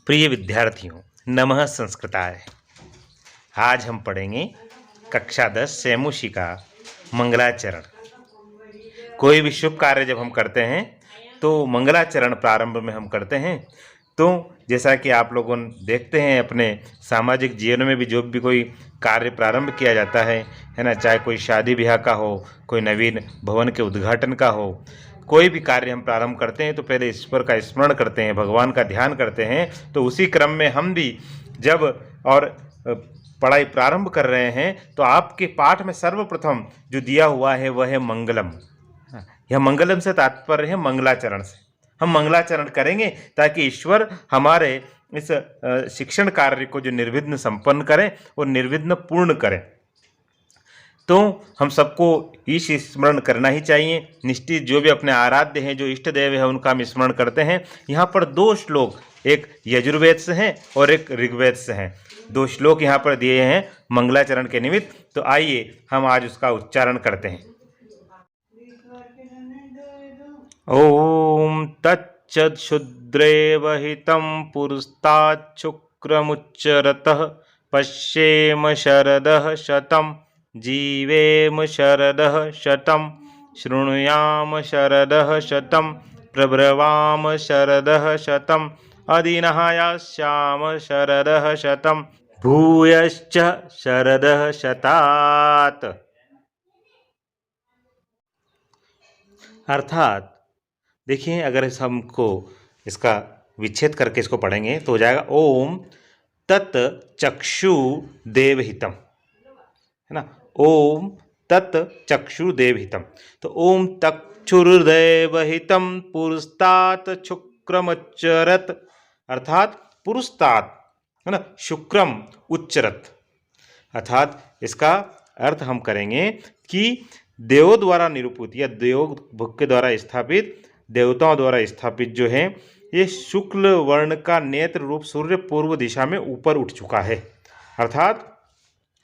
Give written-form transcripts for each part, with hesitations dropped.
प्रिय विद्यार्थियों, नमः संस्कृताय। आज हम पढ़ेंगे कक्षा 10 सैमुषी का मंगलाचरण। कोई भी शुभ कार्य जब हम करते हैं तो मंगलाचरण प्रारंभ में हम करते हैं। तो जैसा कि आप लोगों देखते हैं अपने सामाजिक जीवन में भी, जो भी कोई कार्य प्रारंभ किया जाता है ना, चाहे कोई शादी ब्याह का हो, कोई नवीन भवन के उद्घाटन का हो, कोई भी कार्य हम प्रारंभ करते हैं तो पहले ईश्वर का स्मरण करते हैं, भगवान का ध्यान करते हैं। तो उसी क्रम में हम भी जब और पढ़ाई प्रारंभ कर रहे हैं तो आपके पाठ में सर्वप्रथम जो दिया हुआ है वह है मंगलम। यह मंगलम से तात्पर्य है मंगलाचरण से। हम मंगलाचरण करेंगे ताकि ईश्वर हमारे इस शिक्षण कार्य को जो निर्विघ्न संपन्न करें और निर्विघ्न पूर्ण करें। तो हम सबको ईश स्मरण करना ही चाहिए। निश्चित जो भी अपने आराध्य हैं, जो इष्ट देव है, उनका हम स्मरण करते हैं। यहाँ पर दो श्लोक, एक यजुर्वेद से हैं और एक ऋग्वेद से हैं। दो श्लोक यहाँ पर दिए हैं मंगलाचरण के निमित्त। तो आइए हम आज उसका उच्चारण करते हैं। ओम तच्चुद्रेव हितं पुरस्तात् शुक्रमुच्चरतः पश्येम शरदः शतं जीवेम शरदः शतं शृणुयाम शरदः शतं प्रब्रवाम शरदः शतं अदिनः यास्याम शरदः शतं भूयश्च शरदः शतात्। अर्थात देखिए, अगर हमको इसका विच्छेद करके इसको पढ़ेंगे तो हो जाएगा ओम तत् चक्षु देवहितम, है ना। ओम तत् चक्षु देवहितम। तो ओम चक्षुर्देवहितम पुरस्तात् शुक्रमुच्चरत, अर्थात पुरस्तात्, है ना, शुक्रम उच्चरत। अर्थात इसका अर्थ हम करेंगे कि देवों द्वारा निरूपित या देव के द्वारा स्थापित, देवताओं द्वारा स्थापित जो है ये शुक्ल वर्ण का नेत्र रूप सूर्य पूर्व दिशा में ऊपर उठ चुका है। अर्थात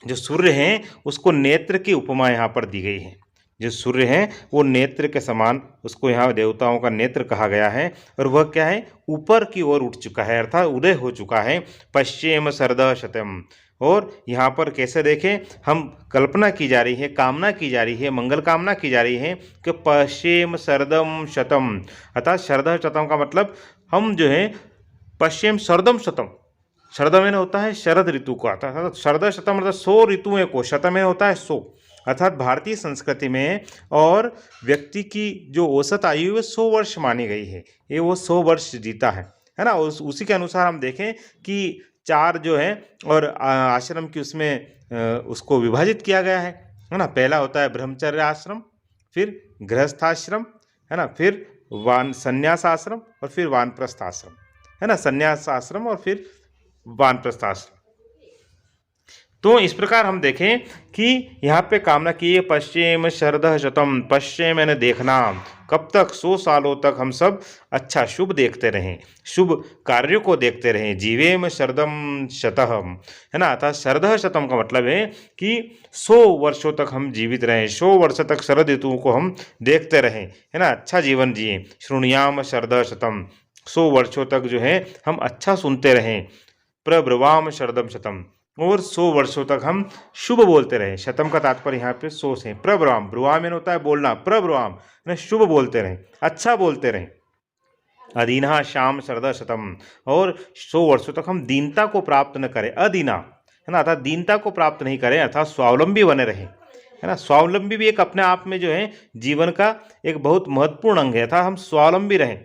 जो सूर्य हैं उसको नेत्र की उपमा यहाँ पर दी गई है। जो सूर्य हैं वो नेत्र के समान, उसको यहाँ देवताओं का नेत्र कहा गया है। और वह क्या है, ऊपर की ओर उठ चुका है, अर्थात उदय हो चुका है। पश्चिम शरद शतम। और यहाँ पर कैसे देखें, हम कल्पना की जा रही है, कामना की जा रही है, मंगल कामना की जा रही है कि पश्चिम शरदम शतम, अर्थात शरद शतम का मतलब हम जो है पश्चिम शरदम शतम, शरद में होता है शरद ऋतु को, अर्थात शरद शतम मतलब 100 ऋतुएं को, शतम में होता है 100। अर्थात भारतीय संस्कृति में और व्यक्ति की जो औसत आयु है 100 वर्ष मानी गई है। ये वो 100 वर्ष जीता है ना। उसी के अनुसार हम देखें कि 4 जो है और आश्रम की उसमें उसको विभाजित किया गया है ना। पहला होता है ब्रह्मचर्य आश्रम, फिर गृहस्थाश्रम, है ना, फिर संन्यास आश्रम और फिर वानप्रस्थ आश्रम, है ना। संन्यास आश्रम और फिर वानप्रस्थ आश्रम। तो इस प्रकार हम देखें कि यहाँ पे कामना की है पश्चिम शरदः शतम। पश्चिम यानी देखना, कब तक, 100 सालों तक हम सब अच्छा शुभ देखते रहें, शुभ कार्यों को देखते रहें। जीवेम शरदम शतः, है ना। अर्थात शरदः शतम का मतलब है कि 100 वर्षों तक हम जीवित रहें, 100 वर्ष तक शरद ऋतुओं को हम देखते रहें, है ना, अच्छा जीवन जिए। शृणुयाम शरदः शतम, 100 वर्षों तक जो है हम अच्छा सुनते रहें। प्रब्रवाम शरदम शतम, और 100 वर्षों तक हम शुभ बोलते रहे। शतम का तात्पर्य यहाँ पे 100 से। प्रब्रवाम, ब्रुवाम होता है बोलना, प्रब्रवाम शुभ बोलते रहें, अच्छा बोलते रहें। अदीना श्याम शरद शतम, और 100 वर्षों तक हम दीनता को प्राप्त न करें। अदीना, है ना, अर्थात दीनता को प्राप्त नहीं करें, अर्थात स्वावलंबी बने रहें, है ना। स्वावलंबी भी एक अपने आप में जो है जीवन का एक बहुत महत्वपूर्ण अंग है, अर्थात हम स्वावलंबी रहें।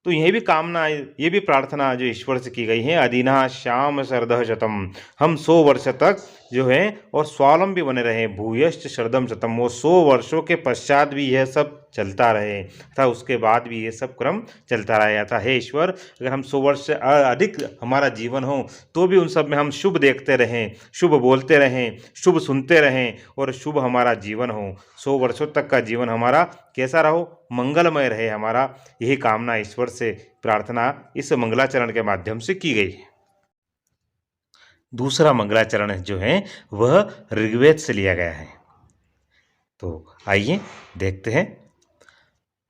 तो यह भी कामना, ये भी प्रार्थना जो ईश्वर से की गई है। अदीना श्याम शरदः शतम, हम 100 वर्ष तक जो है और स्वावलंबी बने रहे। भूयश्च शरदम शतम, वो 100 वर्षों के पश्चात भी यह सब चलता रहे, अर्थात उसके बाद भी ये सब क्रम चलता रहे। अर्थात हे ईश्वर, अगर हम 100 वर्ष से अधिक हमारा जीवन हो तो भी उन सब में हम शुभ देखते रहें, शुभ बोलते रहें, शुभ सुनते रहें और शुभ हमारा जीवन हो। 100 वर्षों तक का जीवन हमारा कैसा रहो, मंगलमय रहे हमारा। यही कामना ईश्वर से प्रार्थना इस मंगलाचरण के माध्यम से की गई है। दूसरा मंगलाचरण जो है वह ऋग्वेद से लिया गया है। तो आइए देखते हैं।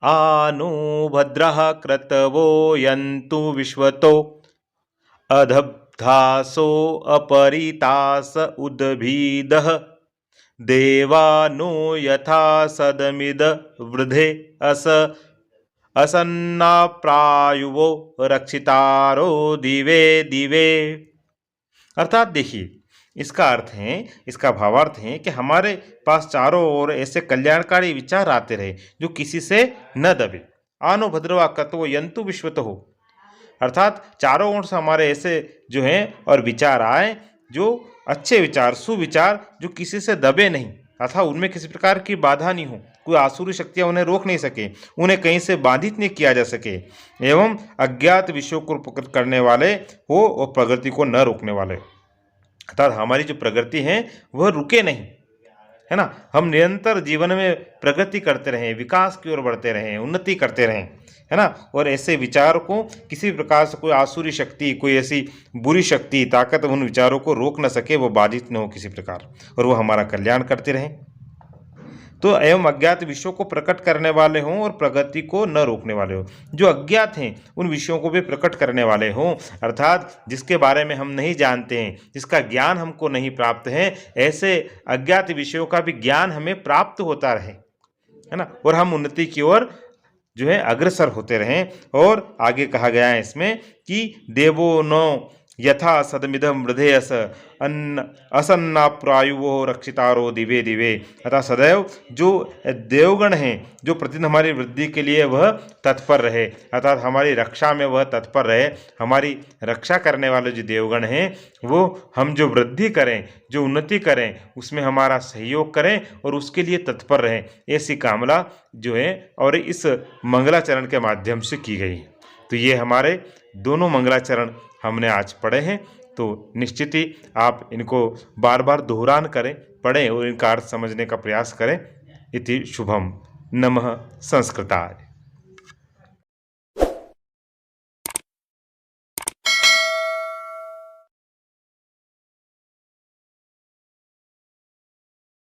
आनो भद्रः क्रतवो यन्तु विश्वतो अदब्धासो अपरितास उद्भिदः देवानो यथा सदमिद वृधे असन्नाप्रायुवो रक्षितारो दिवे दिवे। अर्थात देखिए, इसका अर्थ है, इसका भावार्थ है कि हमारे पास चारों ओर ऐसे कल्याणकारी विचार आते रहे जो किसी से न दबे। आनो भद्रवा कतो यंतु विश्वत हो, अर्थात चारों ओर से हमारे ऐसे जो हैं और विचार आए जो अच्छे विचार, सुविचार, जो किसी से दबे नहीं, अर्थात उनमें किसी प्रकार की बाधा नहीं हो, कोई आसुरी शक्तियाँ उन्हें रोक नहीं सके, उन्हें कहीं से बाधित नहीं किया जा सके, एवं अज्ञात विषयों को प्रकट करने वाले हो और प्रगति को न रोकने वाले। अर्थात हमारी जो प्रगति है वह रुके नहीं, है ना। हम निरंतर जीवन में प्रगति करते रहें, विकास की ओर बढ़ते रहें, उन्नति करते रहें, है ना। और ऐसे विचार को किसी प्रकार से कोई आसुरी शक्ति, कोई ऐसी बुरी शक्ति, ताकत उन विचारों को रोक न सके, वो बाधित न हो किसी प्रकार, और वो हमारा कल्याण करते रहें। तो एवं अज्ञात विषयों को प्रकट करने वाले हों और प्रगति को न रोकने वाले हों। जो अज्ञात हैं उन विषयों को भी प्रकट करने वाले हों, अर्थात जिसके बारे में हम नहीं जानते हैं, जिसका ज्ञान हमको नहीं प्राप्त है, ऐसे अज्ञात विषयों का भी ज्ञान हमें प्राप्त होता रहे, है ना। और हम उन्नति की ओर जो है अग्रसर होते रहें। और आगे कहा गया है इसमें कि देवो नो यथा सदमिदम वृधेयस असन्नाप्रायुवो रक्षितारो दिवे दिवे, अतः सदैव जो देवगण हैं, जो प्रतिदिन हमारी वृद्धि के लिए वह तत्पर रहे, अर्थात हमारी रक्षा में वह तत्पर रहे। हमारी रक्षा करने वाले जो देवगण हैं वो हम जो वृद्धि करें, जो उन्नति करें, उसमें हमारा सहयोग करें और उसके लिए तत्पर रहें, ऐसी कामना जो है और इस मंगलाचरण के माध्यम से की गई। तो ये हमारे दोनों मंगलाचरण हमने आज पढ़े हैं। तो निश्चित ही आप इनको बार बार दोहरान करें, पढ़ें और इनका अर्थ समझने का प्रयास करें। इति शुभम। नमः संस्कृताय।